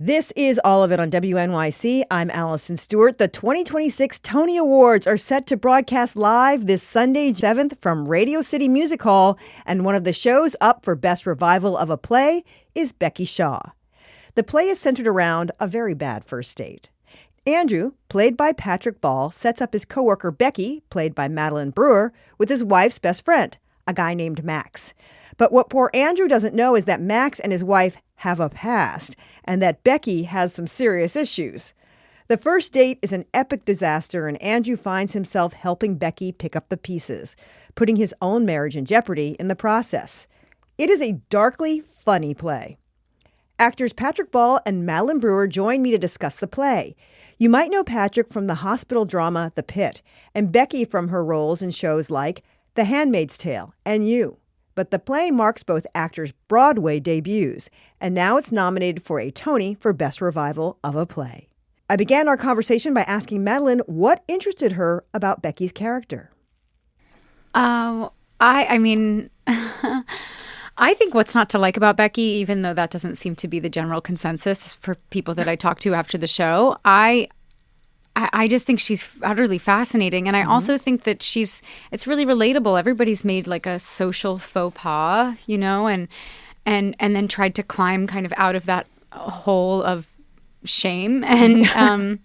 This is All of It on WNYC. I'm Allison Stewart. The 2026 Tony Awards are set to broadcast live this Sunday 7th from Radio City Music Hall, and one of the shows up for Best Revival of a Play is Becky Shaw. The play is centered around a very bad first date. Andrew, played by Patrick Ball, sets up his coworker Becky, played by Madeline Brewer, with his wife's best friend, a guy named Max. But what poor Andrew doesn't know is that Max and his wife have a past, and that Becky has some serious issues. The first date is an epic disaster, and Andrew finds himself helping Becky pick up the pieces, putting his own marriage in jeopardy in the process. It is a darkly funny play. Actors Patrick Ball and Madeline Brewer join me to discuss the play. You might know Patrick from the hospital drama The Pitt, and Becky from her roles in shows like The Handmaid's Tale and You. But the play marks both actors' Broadway debuts, and now it's nominated for a Tony for Best Revival of a Play. I began our conversation by asking Madeline what interested her about Becky's character. I mean, I think what's not to like about Becky, even though that doesn't seem to be the general consensus for people that I talk to after the show, I just think she's utterly fascinating. And I also think that it's really relatable. Everybody's made like a social faux pas, you know, and then tried to climb kind of out of that hole of shame. And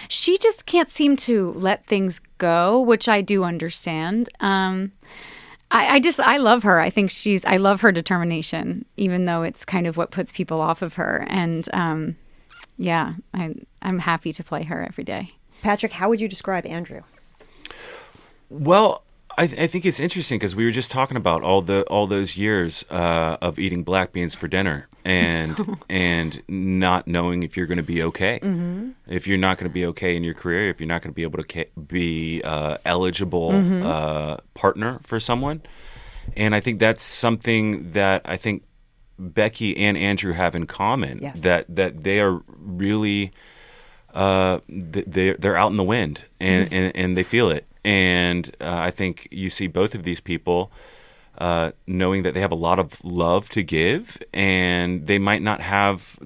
she just can't seem to let things go, which I do understand. I love her. I love her determination, even though it's kind of what puts people off of her. And, yeah, I'm happy to play her every day. Patrick, how would you describe Andrew? Well, I think it's interesting because we were just talking about all those years of eating black beans for dinner and not knowing if you're going to be okay. Mm-hmm. If you're not going to be okay in your career, if you're not going to be able to be eligible partner for someone. And I think that's something that I think Becky and Andrew have in common. Yes. that they are really they're out in the wind and they feel it. And I think you see both of these people knowing that they have a lot of love to give, and they might not have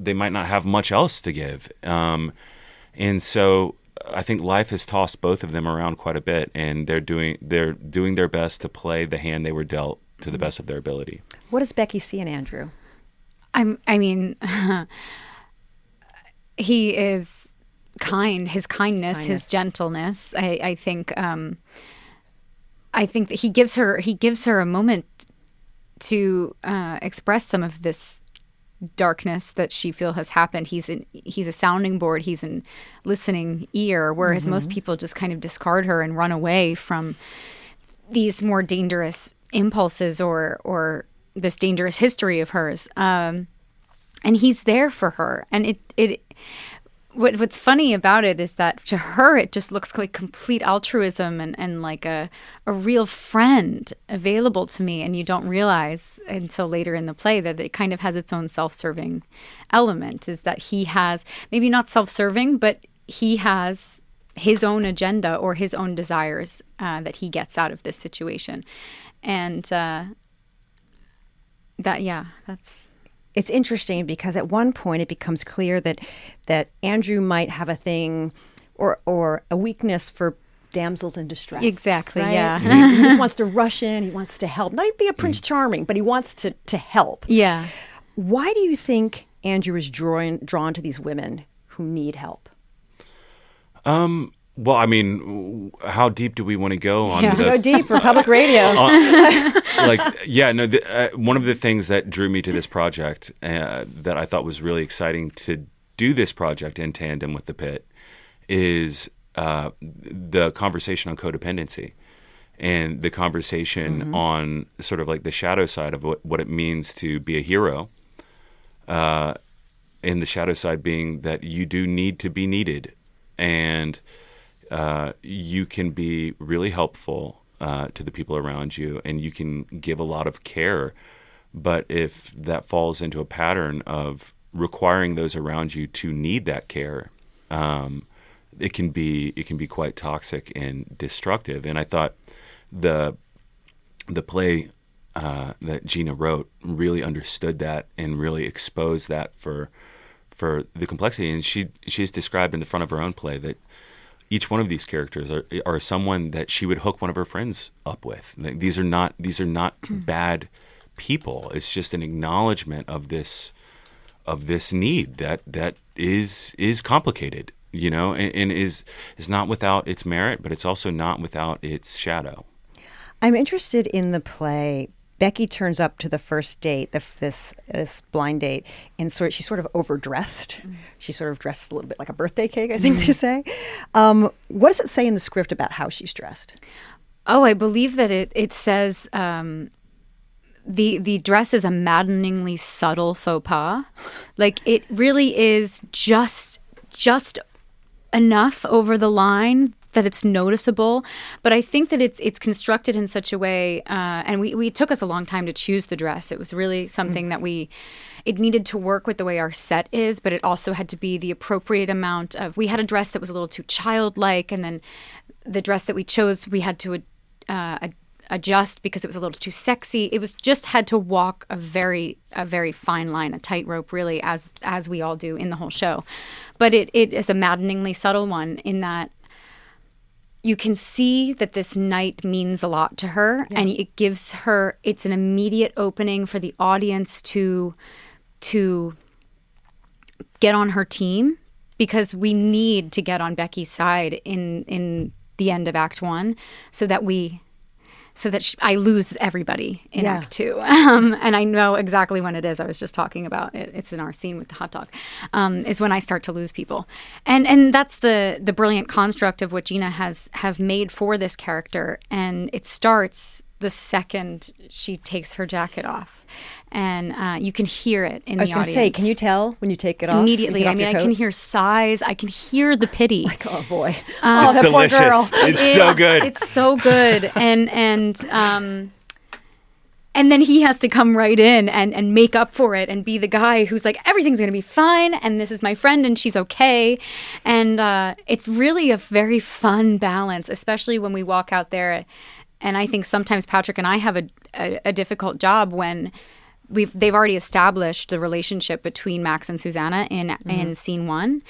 much else to give. And so I think life has tossed both of them around quite a bit, and they're doing their best to play the hand they were dealt to the best of their ability. What does Becky see in Andrew? I mean, he is kind. His kindness, his gentleness. I think that he gives her a moment to express some of this darkness that she feels has happened. He's a sounding board. He's a listening ear, whereas most people just kind of discard her and run away from these more dangerous impulses or this dangerous history of hers. And he's there for her. And what's funny about it is that to her, it just looks like complete altruism and like a real friend available to me. And you don't realize until later in the play that it kind of has its own self-serving element, is that he has, maybe not self-serving, but he has his own agenda or his own desires that he gets out of this situation. And that's... It's interesting because at one point it becomes clear that Andrew might have a thing or a weakness for damsels in distress. Exactly, right? yeah. He just wants to rush in. He wants to help. Not even be a Prince Charming, but he wants to help. Yeah. Why do you think Andrew is drawn to these women who need help? Well, I mean, how deep do we want to go on? Go deep for public radio. One of the things that drew me to this project that I thought was really exciting to do this project in tandem with the Pitt is the conversation on codependency and the conversation on sort of like the shadow side of what it means to be a hero. And the shadow side being that you do need to be needed, and you can be really helpful to the people around you, and you can give a lot of care. But if that falls into a pattern of requiring those around you to need that care, it can be quite toxic and destructive. And I thought the play that Gina wrote really understood that and really exposed that for for the complexity. And she's described in the front of her own play that each one of these characters are someone that she would hook one of her friends up with. Like, these are not bad people. It's just an acknowledgement of this need that is complicated, and is not without its merit, but it's also not without its shadow. I'm interested in the play. Becky turns up to the first date, this blind date, and she's sort of overdressed. She's sort of dressed a little bit like a birthday cake, I think to say. What does it say in the script about how she's dressed? Oh, I believe that it says the dress is a maddeningly subtle faux pas. Like, it really is just enough over the line that it's noticeable, but I think that it's constructed in such a way, and it took us a long time to choose the dress. It was really something that it needed to work with the way our set is, but it also had to be the appropriate amount of. We had a dress that was a little too childlike, and then the dress that we chose, we had to adjust because it was a little too sexy. It was just had to walk a very fine line, a tightrope, really, as we all do in the whole show. But it is a maddeningly subtle one in that you can see that this night means a lot to her, and it gives her. It's an immediate opening for the audience to get on her team, because we need to get on Becky's side in the end of Act 1, so that I lose everybody in Act 2. And I know exactly when it is. I was just talking about it. It's in our scene with the hot dog, is when I start to lose people. And that's the brilliant construct of what Gina has made for this character. And it starts the second she takes her jacket off. And you can hear it in the audience. I was going to say, can you tell when you take it off? Immediately. I can hear sighs. I can hear the pity. Like, oh boy. It's that delicious. Poor girl. It's so good. It's so good. And then he has to come right in and make up for it and be the guy who's like, everything's going to be fine, and this is my friend, and she's okay. And it's really a very fun balance, especially when we walk out there. And I think sometimes Patrick and I have a difficult job when they've already established the relationship between Max and Susanna in scene 1,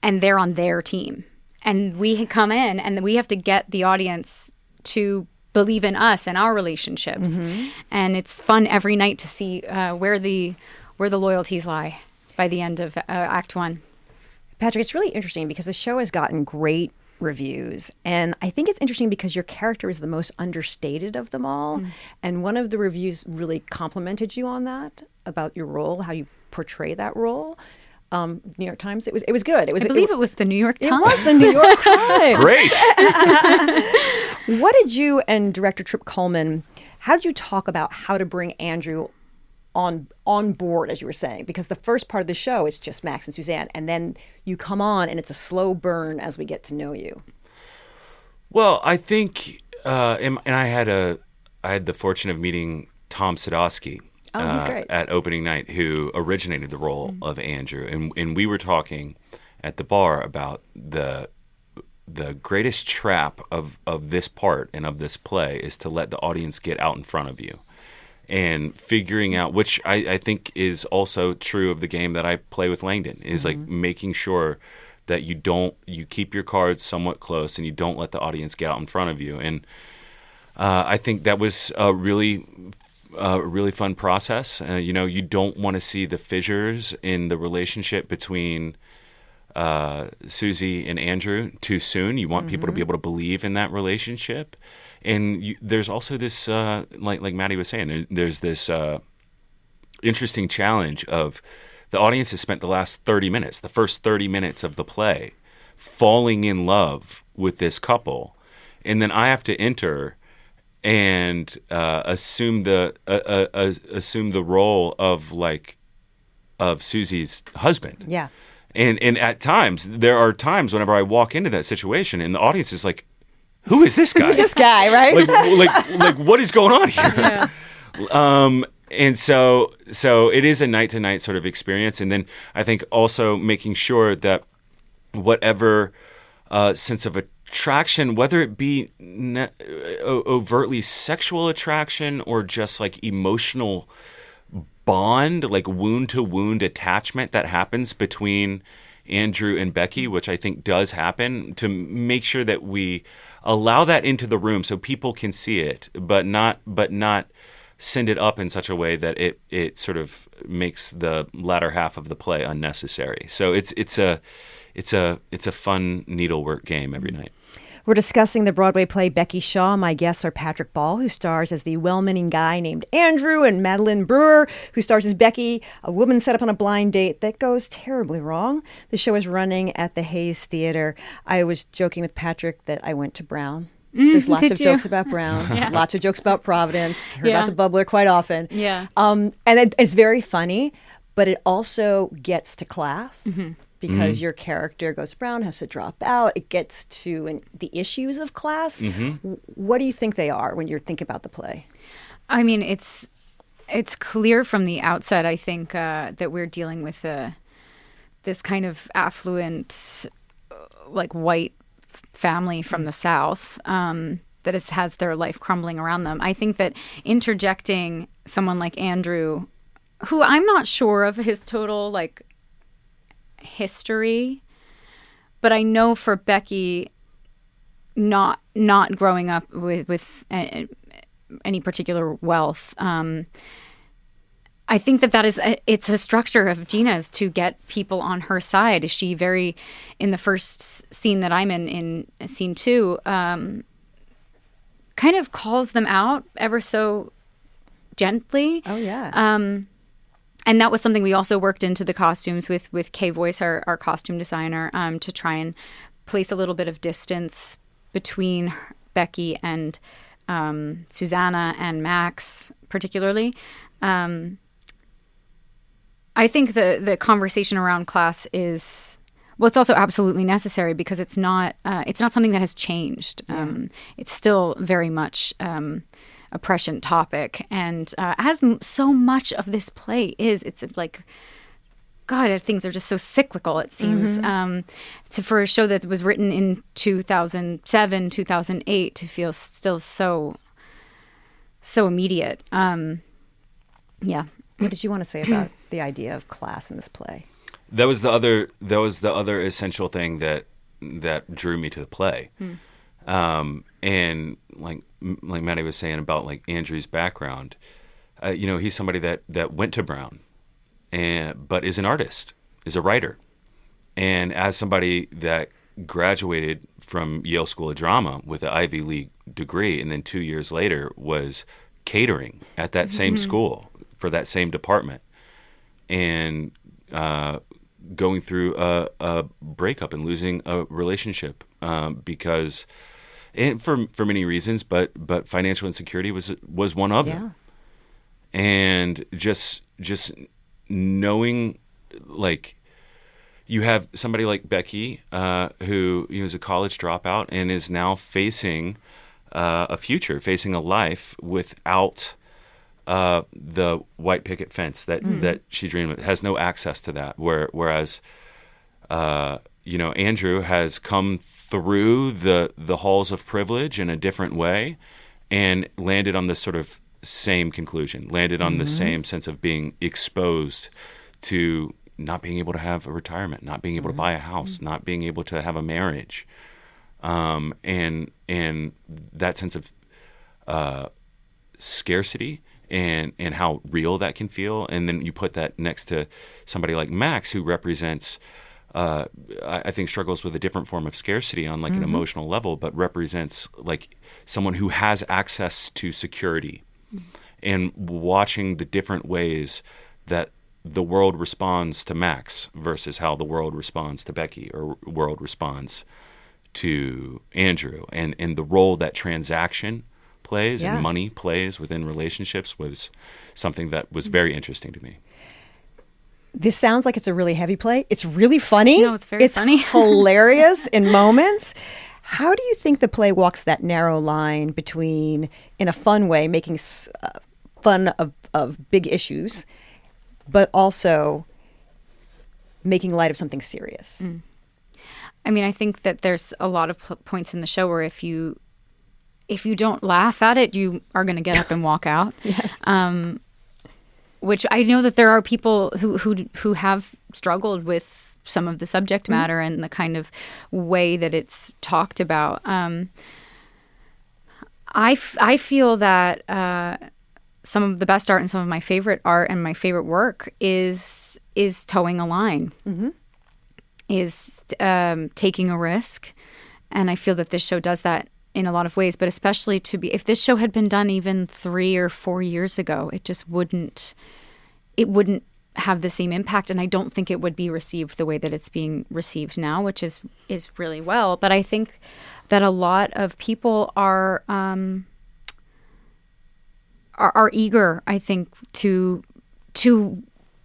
and they're on their team. And we come in, and we have to get the audience to believe in us and our relationships. And it's fun every night to see where the loyalties lie by the end of Act 1. Patrick, it's really interesting because the show has gotten great reviews, and I think it's interesting because your character is the most understated of them all. And one of the reviews really complimented you on that, about your role, how you portray that role. New York Times. It was good. I believe it was the New York Times. It was the New York Times. Great. What did you and director Trip Coleman, how did you talk about how to bring Andrew on board, as you were saying? Because the first part of the show is just Max and Suzanne, and then you come on and it's a slow burn as we get to know you. Well, I think, and I had the fortune of meeting Tom Sadowski. Oh, he's great. At opening night, who originated the role of Andrew, and we were talking at the bar about the greatest trap of this part and of this play is to let the audience get out in front of you, and figuring out, which I think is also true of the game that I play with Langdon, is like making sure that you keep your cards somewhat close and you don't let the audience get out in front of you. And I think that was a really fun process. You don't want to see the fissures in the relationship between Susie and Andrew too soon. You want people to be able to believe in that relationship. And there's also this, like Maddie was saying, there's this interesting challenge of the audience has spent the last 30 minutes, the first 30 minutes of the play, falling in love with this couple. And then I have to enter and assume the role of Susie's husband. Yeah. And at times, there are times whenever I walk into that situation and the audience is like, who is this guy? Who's this guy, right? like what is going on here? Yeah. And so it is a night-to-night sort of experience. And then I think also making sure that whatever sense of attraction, whether it be overtly sexual attraction or just like emotional bond, like wound to wound attachment that happens between Andrew and Becky, which I think does happen, to make sure that we allow that into the room so people can see it, but not send it up in such a way that it sort of makes the latter half of the play unnecessary. So it's a fun needlework game every night. We're discussing the Broadway play Becky Shaw. My guests are Patrick Ball, who stars as the well-meaning guy named Andrew, and Madeline Brewer, who stars as Becky, a woman set up on a blind date that goes terribly wrong. The show is running at the Hayes Theater. I was joking with Patrick that I went to Brown. There's lots of jokes about Brown, lots of jokes about Providence, heard about the bubbler quite often. Yeah. And it's very funny, but it also gets to class. Because your character goes to Brown, has to drop out. It gets to the issues of class. What do you think they are when you're thinking about the play? I mean, it's clear from the outset, I think, that we're dealing with this kind of affluent, like white family from the South that has their life crumbling around them. I think that interjecting someone like Andrew, who I'm not sure of his total, like, history, but I know for Becky, not growing up with any particular wealth, I think that it's a structure of Gina's to get people on her side. Is she in the first scene that I'm in scene 2, kind of calls them out ever so gently. Oh yeah. And that was something we also worked into the costumes with Kay Voice, our costume designer, to try and place a little bit of distance between Becky and Susanna and Max, particularly. I think the conversation around class is, well, it's also absolutely necessary because it's not something that has changed. It's still very much a prescient topic, and as so much of this play is, it's like, God, things are just so cyclical, it seems. For a show that was written in 2007, 2008 to feel still so immediate. Yeah. What did you want to say about the idea of class in this play? That was the other essential thing that drew me to the play. And like Maddie was saying about like Andrew's background, he's somebody that went to Brown, but is an artist, is a writer, and as somebody that graduated from Yale School of Drama with an Ivy League degree, and then 2 years later was catering at that same school for that same department, and going through a breakup and losing a relationship because. And for many reasons, but financial insecurity was one of them. And just knowing, like, you have somebody like Becky who is a college dropout and is now facing facing a life without the white picket fence that she dreamed of, has no access to that. Whereas Andrew has come through the halls of privilege in a different way and landed on this sort of same conclusion, landed on the same sense of being exposed to not being able to have a retirement, not being able to buy a house, not being able to have a marriage. And that sense of scarcity and how real that can feel. And then you put that next to somebody like Max, who represents I think struggles with a different form of scarcity on like an emotional level, but represents like someone who has access to security, and watching the different ways that the world responds to Max versus how the world responds to Becky or world responds to Andrew, and the role that transaction plays and money plays within relationships was something that was very interesting to me. This sounds like it's a really heavy play. It's really funny. No, it's very funny. It's hilarious in moments. How do you think the play walks that narrow line between, in a fun way, making fun of big issues, but also making light of something serious? I mean, I think that there's a lot of points in the show where if you don't laugh at it, you are going to get up and walk out. Yes. which I know that there are people who have struggled with some of the subject matter and the kind of way that it's talked about. I feel that some of the best art and some of my favorite art and my favorite work is towing a line, is taking a risk. And I feel that this show does that in a lot of ways, but especially if this show had been done even 3 or 4 years ago, it wouldn't have the same impact. And I don't think it would be received the way that it's being received now, which is really well. But I think that a lot of people are eager, I think, to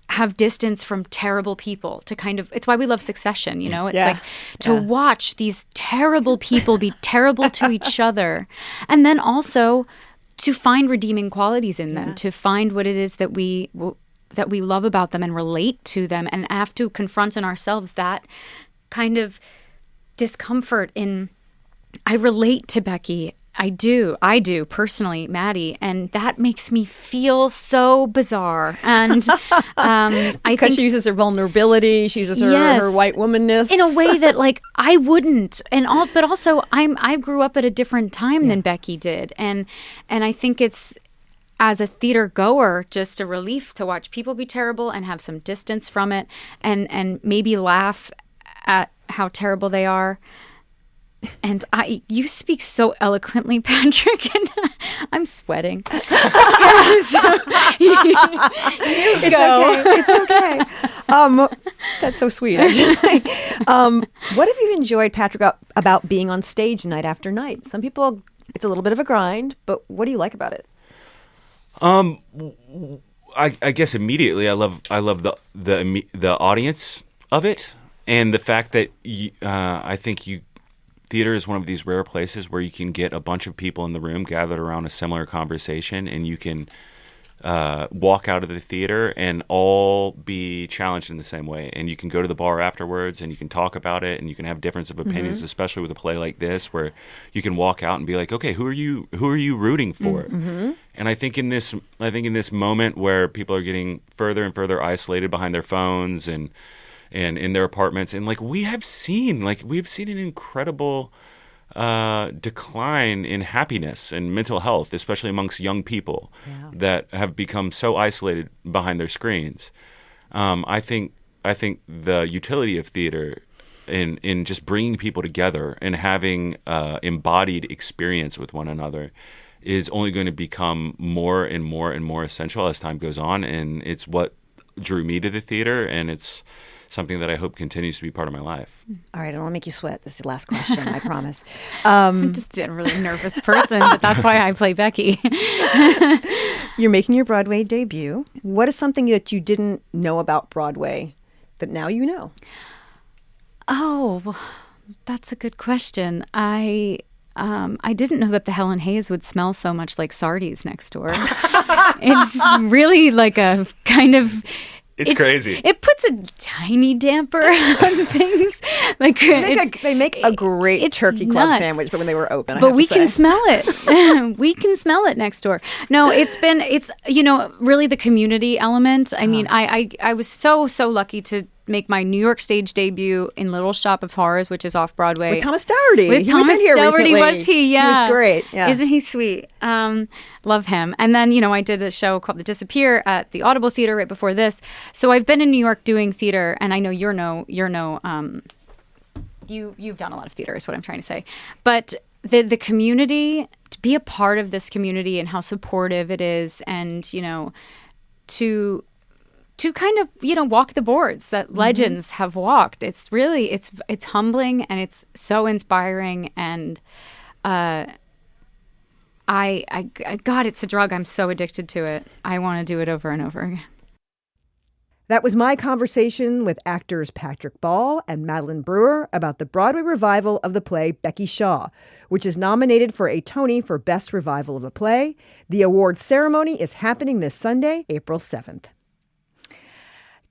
have distance from terrible people, to kind of, it's why we love Succession, it's like to watch these terrible people be terrible to each other, and then also to find redeeming qualities in them, to find what it is that we love about them and relate to them, and have to confront in ourselves that kind of discomfort in, I relate to Becky. I do personally, Maddie, and that makes me feel so bizarre. And I think she uses her vulnerability, she uses her white womanness in a way that like I wouldn't, but also I grew up at a different time than Becky did, and I think it's, as a theater goer, just a relief to watch people be terrible and have some distance from it, and maybe laugh at how terrible they are. And you speak so eloquently, Patrick, and I'm sweating. You go. It's okay. That's so sweet, actually. What have you enjoyed, Patrick, about being on stage night after night? Some people, it's a little bit of a grind, but what do you like about it? I guess immediately I love the audience of it, and the fact that I think theater is one of these rare places where you can get a bunch of people in the room gathered around a similar conversation, and you can walk out of the theater and all be challenged in the same way. And you can go to the bar afterwards and you can talk about it, and you can have difference of opinions, especially with a play like this, where you can walk out and be like, okay, who are you rooting for? And I think in this moment where people are getting further and further isolated behind their phones and in their apartments, and we've seen an incredible decline in happiness and mental health, especially amongst young people that have become so isolated behind their screens. I think the utility of theater in just bringing people together and having embodied experience with one another is only going to become more and more and more essential as time goes on, and it's what drew me to the theater, and it's something that I hope continues to be part of my life. All right, I don't want to make you sweat. This is the last question, I promise. I'm just a really nervous person, but that's why I play Becky. You're making your Broadway debut. What is something that you didn't know about Broadway that now you know? Oh, that's a good question. I didn't know that the Helen Hayes would smell so much like Sardi's next door. It's really like a kind of... It's crazy. It puts a tiny damper on things. They make a great turkey club sandwich, but when they were open, but we can smell it. We can smell it next door. No, it's really the community element. I mean, I was so lucky to make my New York stage debut in Little Shop of Horrors, which is off Broadway. With Thomas Dougherty. He was in here recently. Was he? Yeah. He was great. Yeah. Isn't he sweet? Love him. And then, I did a show called The Disappear at the Audible Theater right before this. So I've been in New York doing theater, and I know you've done a lot of theater is what I'm trying to say. But the community, to be a part of this community and how supportive it is, and, to kind of, walk the boards that legends have walked. It's really, it's humbling, and it's so inspiring. And God, it's a drug. I'm so addicted to it. I want to do it over and over again. That was my conversation with actors Patrick Ball and Madeline Brewer about the Broadway revival of the play Becky Shaw, which is nominated for a Tony for Best Revival of a Play. The awards ceremony is happening this Sunday, April 7th.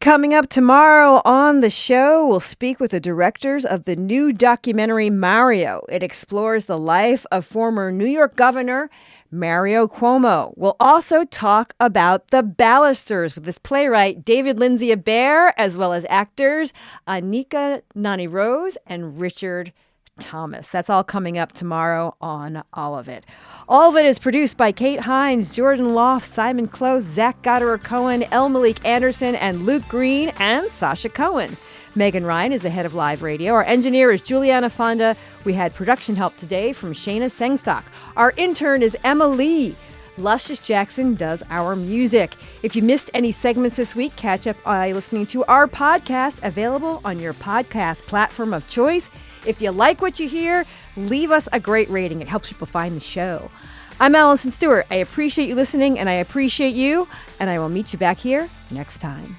Coming up tomorrow on the show, we'll speak with the directors of the new documentary Mario. It explores the life of former New York Governor Mario Cuomo. We'll also talk about The Ballisters with this playwright David Lindsay Abaire, as well as actors Anika Nani Rose and Richard Thomas. That's all coming up tomorrow on All of It. All of It is produced by Kate Hines, Jordan Loft, Simon Close, Zach Goddard-Cohen, El Malik Anderson, and Luke Green, and Sasha Cohen. Megan Ryan is the head of live radio. Our engineer is Juliana Fonda. We had production help today from Shayna Sengstock. Our intern is Emma Lee. Luscious Jackson does our music. If you missed any segments this week, catch up by listening to our podcast, available on your podcast platform of choice. If you like what you hear, leave us a great rating. It helps people find the show. I'm Allison Stewart. I appreciate you listening, and I appreciate you, and I will meet you back here next time.